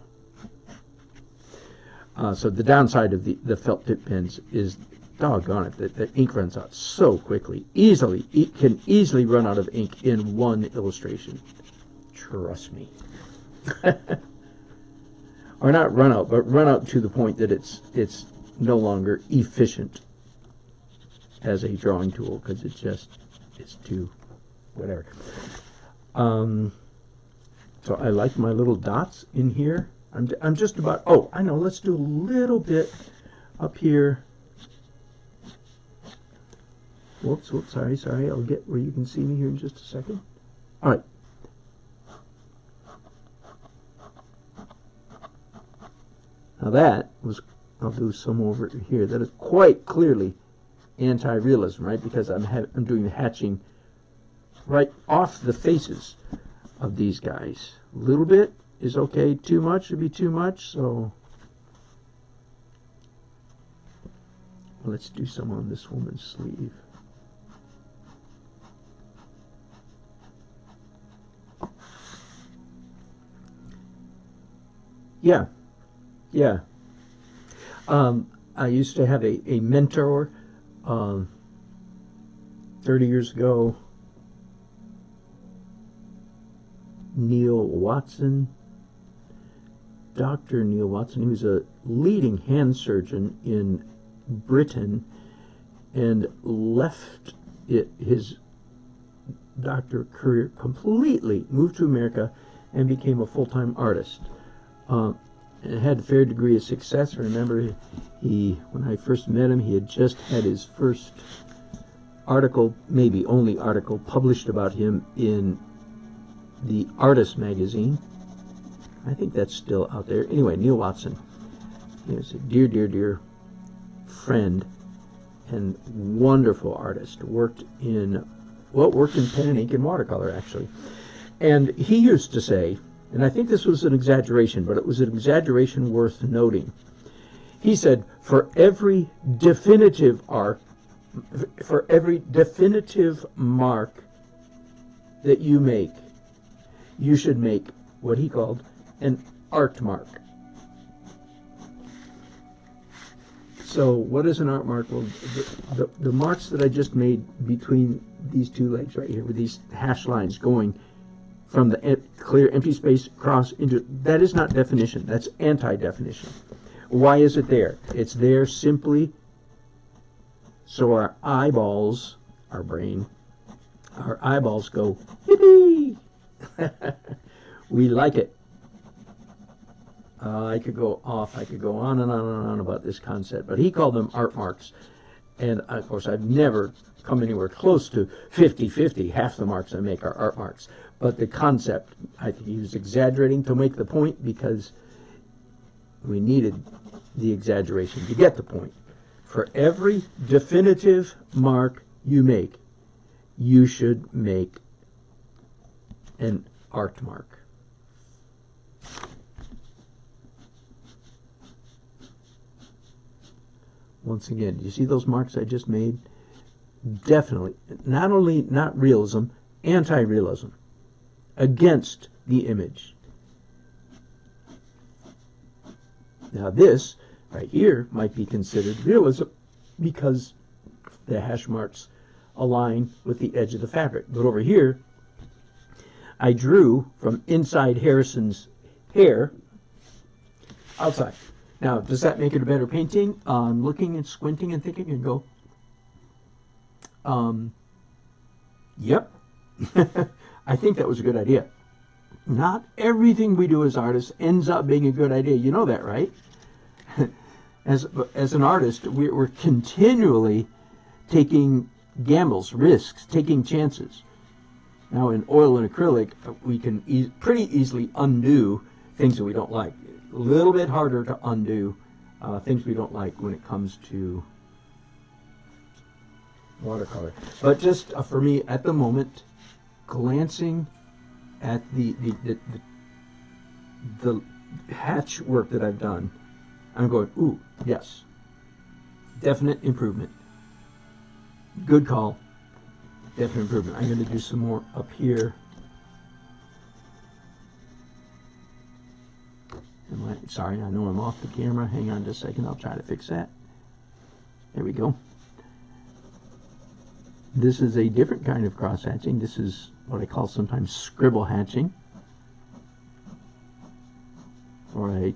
A: So the downside of the felt tip pens is, doggone it, the ink runs out so quickly. It can easily run out of ink in one illustration. Trust me. Or not run out, but run out to the point that it's no longer efficient as a drawing tool, because it's too whatever. So I like my little dots in here. I'm just about, oh, I know, let's do a little bit up here. Whoops, sorry. I'll get where you can see me here in just a second. All right. Now that was, I'll do some over here. That is quite clearly anti-realism, right? Because I'm doing the hatching right off the faces of these guys. A little bit is okay. Too much would be too much. So let's do some on this woman's sleeve. Yeah. I used to have a mentor 30 years ago, Neil Watson, Dr. Neil Watson. He was a leading hand surgeon in Britain and left his doctor career completely, moved to America, and became a full-time artist. And had a fair degree of success. I remember when I first met him, he had just had his first article, maybe only article, published about him in the Artist magazine. I think that's still out there. Anyway, Neil Watson, he was a dear friend and wonderful artist. Worked in pen and ink and watercolor, actually. And he used to say, and I think this was an exaggeration, but it was an exaggeration worth noting. He said, for every definitive mark that you make, you should make what he called an art mark. So what is an art mark? Well, the marks that I just made between these two legs right here, with these hash lines going from the clear empty space across into, that is not definition. That's anti-definition. Why is it there? It's there simply so our eyeballs, our brain, our eyeballs go, yippee! We like it. I could go on and on about this concept, but he called them art marks. And of course, I've never come anywhere close to 50-50. Half the marks I make are art marks. But the concept, I think he was exaggerating to make the point, because we needed the exaggeration to get the point. For every definitive mark you make, you should make an art mark. Once again, you see those marks I just made? Definitely, not only not realism, anti-realism, against the image. Now this right here might be considered realism because the hash marks align with the edge of the fabric. But over here, I drew from inside Harrison's hair outside. Now, does that make it a better painting? I'm looking and squinting and thinking and go, yep. I think that was a good idea. Not everything we do as artists ends up being a good idea. You know that, right? as an artist, we're continually taking gambles, risks, taking chances. Now in oil and acrylic, we can pretty easily undo things that we don't like. A little bit harder to undo things we don't like when it comes to watercolor. But just for me at the moment, glancing at the hatch work that I've done, I'm going, ooh, yes, definite improvement. Good call, definite improvement. I'm going to do some more up here. Sorry, I know I'm off the camera. Hang on just a second. I'll try to fix that. There we go. This is a different kind of cross hatching. This is what I call sometimes scribble hatching, where I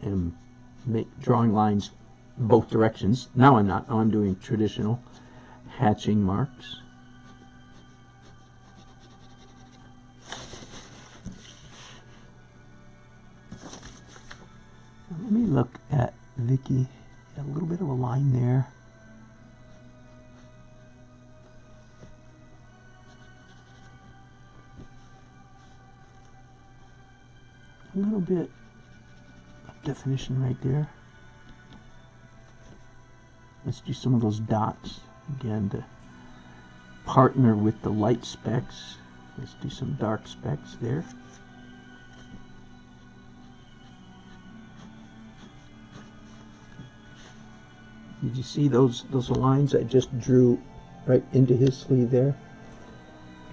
A: am drawing lines both directions. Now I'm not. Now I'm doing traditional hatching marks. Let me look at Vicky. A little bit of a line there. A little bit of definition right there. Let's do some of those dots again to partner with the light specks. Let's do some dark specks there. Did you see those lines I just drew right into his sleeve there?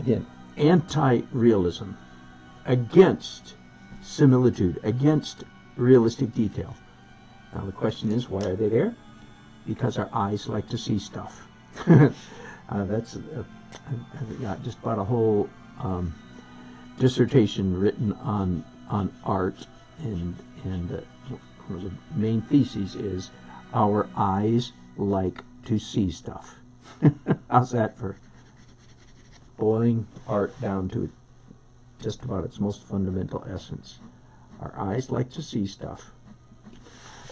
A: Again, anti-realism, against similitude, against realistic detail. Now the question is, why are they there? Because our eyes like to see stuff. I've got just about a whole dissertation written on art, and one of the main theses is our eyes like to see stuff. How's that for boiling art down to just about its most fundamental essence? Our eyes like to see stuff.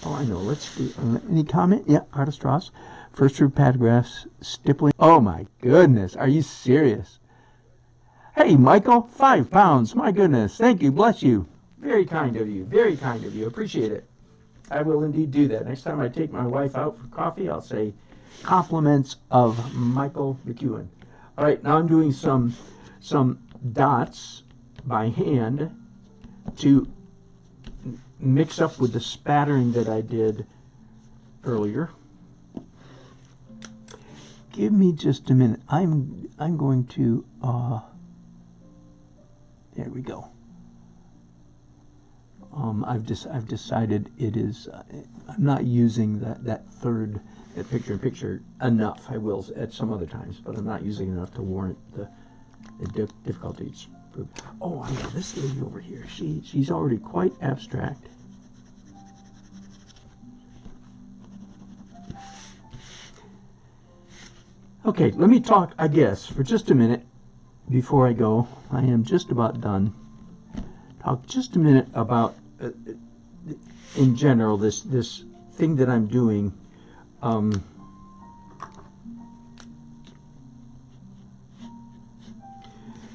A: Oh, I know. Let's do any comment? Yeah, Artist Ross. First through paragraphs, stippling. Oh my goodness, are you serious? Hey, Michael, 5 pounds. My goodness, thank you, bless you. Very kind of you. Very kind of you. Appreciate it. I will indeed do that. Next time I take my wife out for coffee, I'll say compliments of Michael McEwen. All right, now I'm doing some dots by hand to mix up with the spattering that I did earlier. Give me just a minute. I'm going to there we go. I've decided it is. I'm not using that picture-in-picture enough. I will at some other times, but I'm not using enough to warrant the difficulties. Oh, I know this lady over here. She's already quite abstract. Okay, let me talk, I guess, for just a minute before I go. I am just about done. Talk just a minute about, in general, this thing that I'm doing.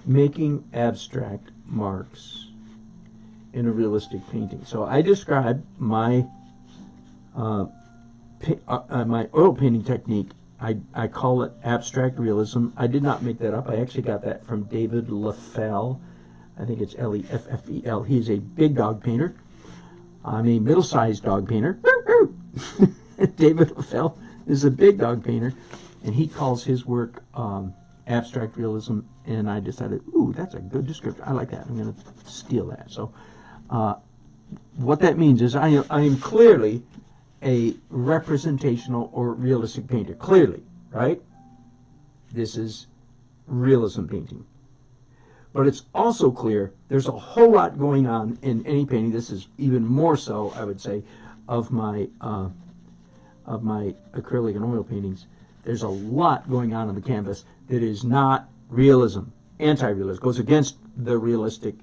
A: Making abstract marks in a realistic painting. So I described my my oil painting technique. I call it abstract realism. I did not make that up. I actually got that from David Leffel. I think it's Leffel. He's a big dog painter. I'm a middle-sized dog painter. David Leffel is a big dog painter, and he calls his work abstract realism, and I decided, ooh, that's a good description. I like that. I'm going to steal that. So what that means is I am clearly a representational or realistic painter. Clearly, right? This is realism painting. But it's also clear there's a whole lot going on in any painting. This is even more so, I would say, of my acrylic and oil paintings. There's a lot going on the canvas that is not realism, anti-realism, goes against the realistic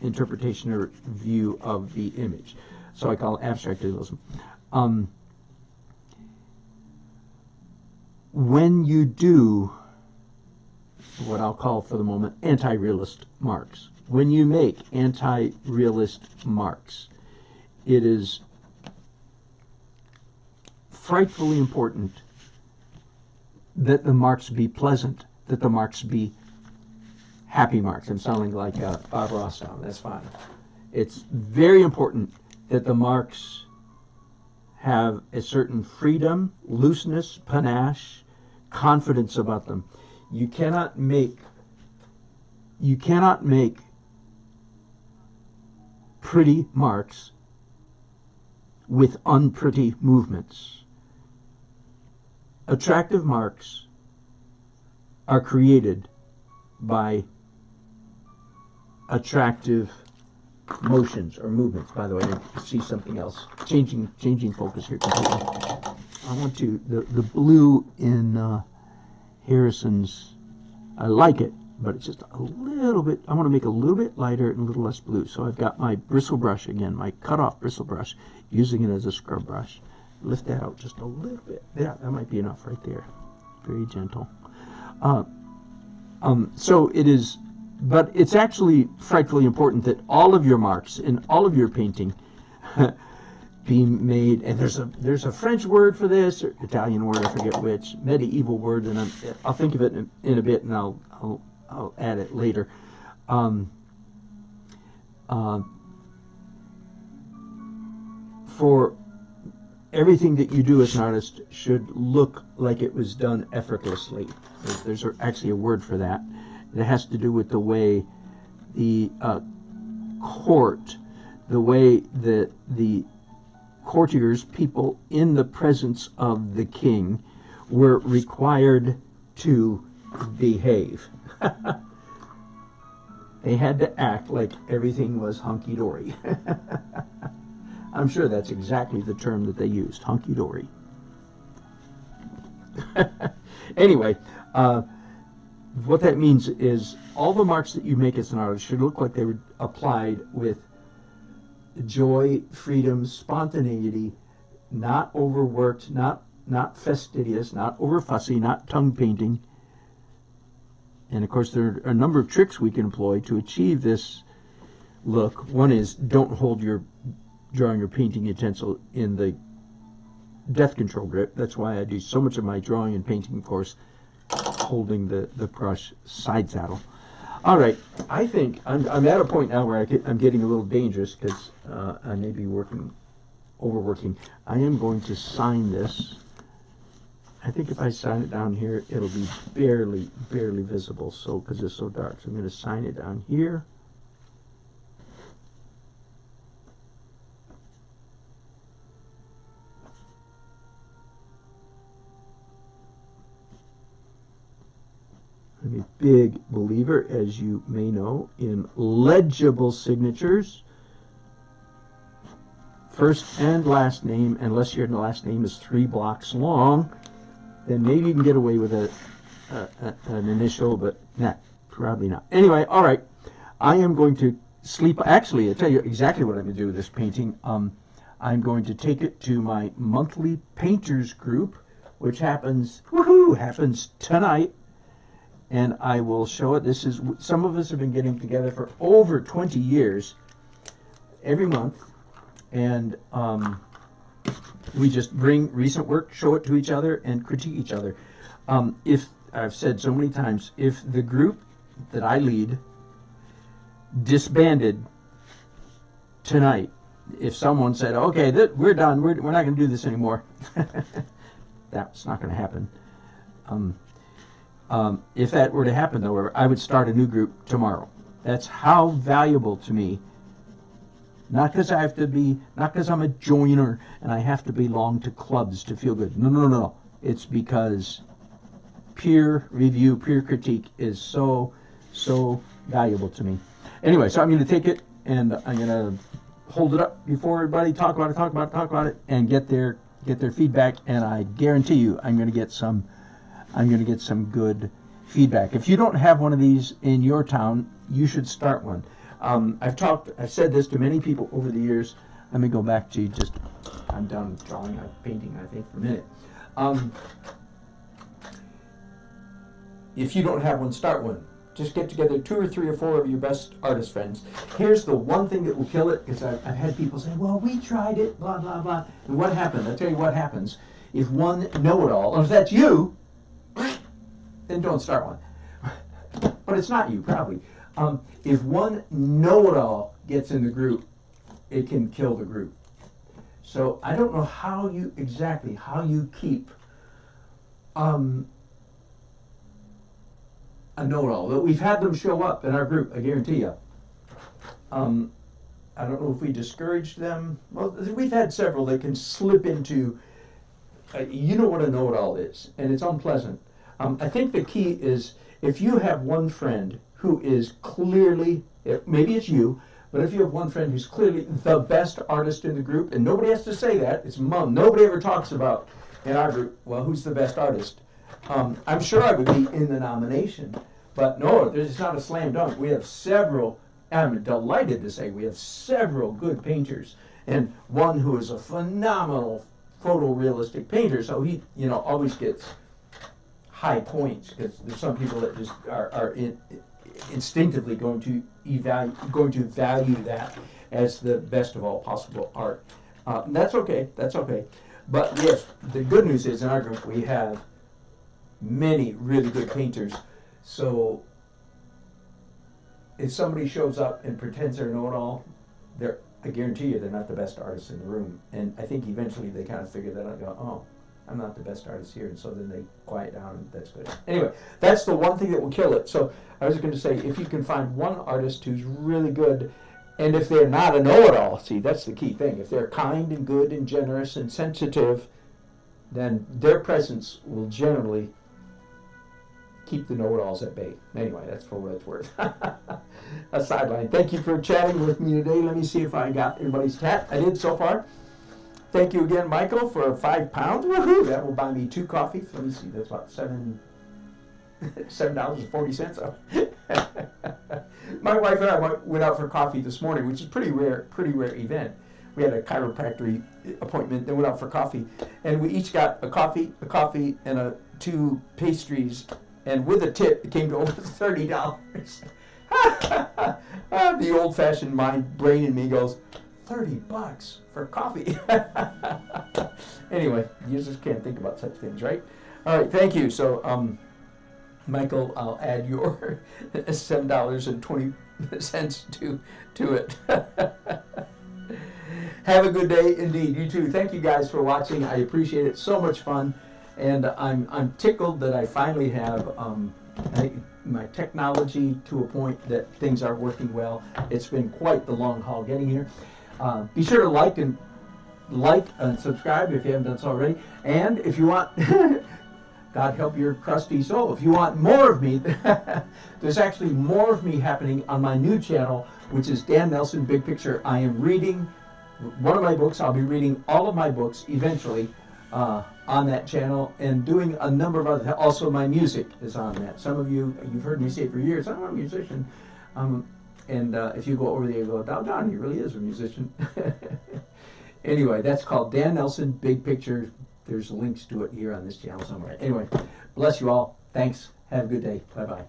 A: interpretation or view of the image. So I call it abstract realism. when you do what I'll call for the moment anti-realist marks, when you make anti-realist marks, it is frightfully important that the marks be pleasant, that the marks be happy marks. I'm sounding like Bob Ross now. That's fine. It's very important that the marks have a certain freedom, looseness, panache, confidence about them. You cannot make pretty marks with unpretty movements. Attractive marks are created by attractive motions or movements. By the way, I see something else. Changing focus here completely. I want to, the blue in Harrison's, I like it, but it's just a little bit, I want to make it a little bit lighter and a little less blue. So I've got my bristle brush again, my cut-off bristle brush, using it as a scrub brush. Lift that out just a little bit. Yeah, that might be enough right there. Very gentle. So it is, but it's actually frightfully important that all of your marks in all of your painting be made, and there's a French word for this, or Italian word, I forget which, medieval word, and I'll think of it in a bit, and I'll add it later. For everything that you do as an artist should look like it was done effortlessly. There's actually a word for that. It has to do with the way the court, the way that the courtiers, people in the presence of the king, were required to behave. They had to act like everything was hunky-dory. I'm sure that's exactly the term that they used, hunky-dory. Anyway, what that means is all the marks that you make as an artist should look like they were applied with joy, freedom, spontaneity, not overworked, not fastidious, not over fussy, not tongue painting. And of course, there are a number of tricks we can employ to achieve this look. One is don't hold your drawing or painting utensil in the death control grip. That's why I do so much of my drawing and painting, of course, holding the brush side saddle. All right, I think I'm at a point now where I'm getting a little dangerous because I may be overworking. I am going to sign this. I think if I sign it down here, it'll be barely visible, so because it's so dark. So I'm going to sign it down here. I'm a big believer, as you may know, in legible signatures. First and last name, unless your last name is 3 blocks long, then maybe you can get away with an initial, but nah, probably not. Anyway, all right, I am going to sleep. Actually, I'll tell you exactly what I'm going to do with this painting. I'm going to take it to my monthly painters group, which happens tonight. And I will show it. This is, some of us have been getting together for over 20 years, every month, and we just bring recent work, show it to each other, and critique each other. If, I've said so many times, if the group that I lead disbanded tonight, if someone said, okay, we're done, we're not going to do this anymore, that's not going to happen. If that were to happen, however, I would start a new group tomorrow. That's how valuable to me. Not because I'm a joiner and I have to belong to clubs to feel good. No. It's because peer review, peer critique is so valuable to me. Anyway, so I'm going to take it and I'm going to hold it up before everybody, talk about it, and get their feedback. And I guarantee you, I'm going to get some good feedback. If you don't have one of these in your town, you should start one. I've said this to many people over the years. Let me go back to I'm done drawing, I'm painting, I think, for a minute. if you don't have one, start one. Just get together 2 or 3 or 4 of your best artist friends. Here's the one thing that will kill it, because I've had people say, well, we tried it, blah, blah, blah. And what happened? I'll tell you what happens. If one know-it-all, or if that's you, then don't start one. But it's not you, probably. If one know-it-all gets in the group, it can kill the group. So I don't know how you keep a know-it-all. We've had them show up in our group, I guarantee you. I don't know if we discouraged them. Well, we've had several that can slip into, you know what a know-it-all is, and it's unpleasant. I think the key is if you have one friend who is clearly, maybe it's you, but if you have one friend who's clearly the best artist in the group, and nobody has to say that, it's mom. Nobody ever talks about in our group, well, who's the best artist? I'm sure I would be in the nomination, but no, it's not a slam dunk. We have several, I'm delighted to say, we have several good painters, and one who is a phenomenal photorealistic painter, so he, always gets high points, because there's some people that just are instinctively going to value that as the best of all possible art. That's okay. But yes, the good news is in our group we have many really good painters. So if somebody shows up and pretends they're know-it-all, I guarantee you they're not the best artists in the room. And I think eventually they kind of figure that out and go, oh, I'm not the best artist here, and so then they quiet down, and that's good. Anyway, that's the one thing that will kill it. So I was going to say, if you can find one artist who's really good, and if they're not a know-it-all, see, that's the key thing. If they're kind and good and generous and sensitive, then their presence will generally keep the know-it-alls at bay. Anyway, that's for what it's worth. A sideline. Thank you for chatting with me today. Let me see if I got everybody's chat. I did so far. Thank you again, Michael, for £5. Woohoo! That will buy me 2 coffees. Let me see. That's about $7.40. My wife and I went out for coffee this morning, which is pretty rare event. We had a chiropractic appointment, then went out for coffee, and we each got a coffee, and 2 pastries, and with a tip, it came to over $30. The old-fashioned brain in me goes, $30 for coffee. Anyway, you just can't think about such things, right? All right, thank you. So, Michael, I'll add your $7.20 to it. Have a good day, indeed. You too. Thank you guys for watching. I appreciate it. So much fun, and I'm tickled that I finally have my technology to a point that things are working well. It's been quite the long haul getting here. Be sure to like and subscribe if you haven't done so already. And if you want, God help your crusty soul, if you want more of me, there's actually more of me happening on my new channel, which is Dan Nelson Big Picture. I am reading one of my books. I'll be reading all of my books eventually on that channel, and doing a number of other. Also, my music is on that. Some of you've heard me say for years, I'm a musician. And if you go over there, you go, down, he really is a musician. Anyway, that's called Dan Nelson Big Picture. There's links to it here on this channel somewhere. Anyway, bless you all. Thanks. Have a good day. Bye-bye.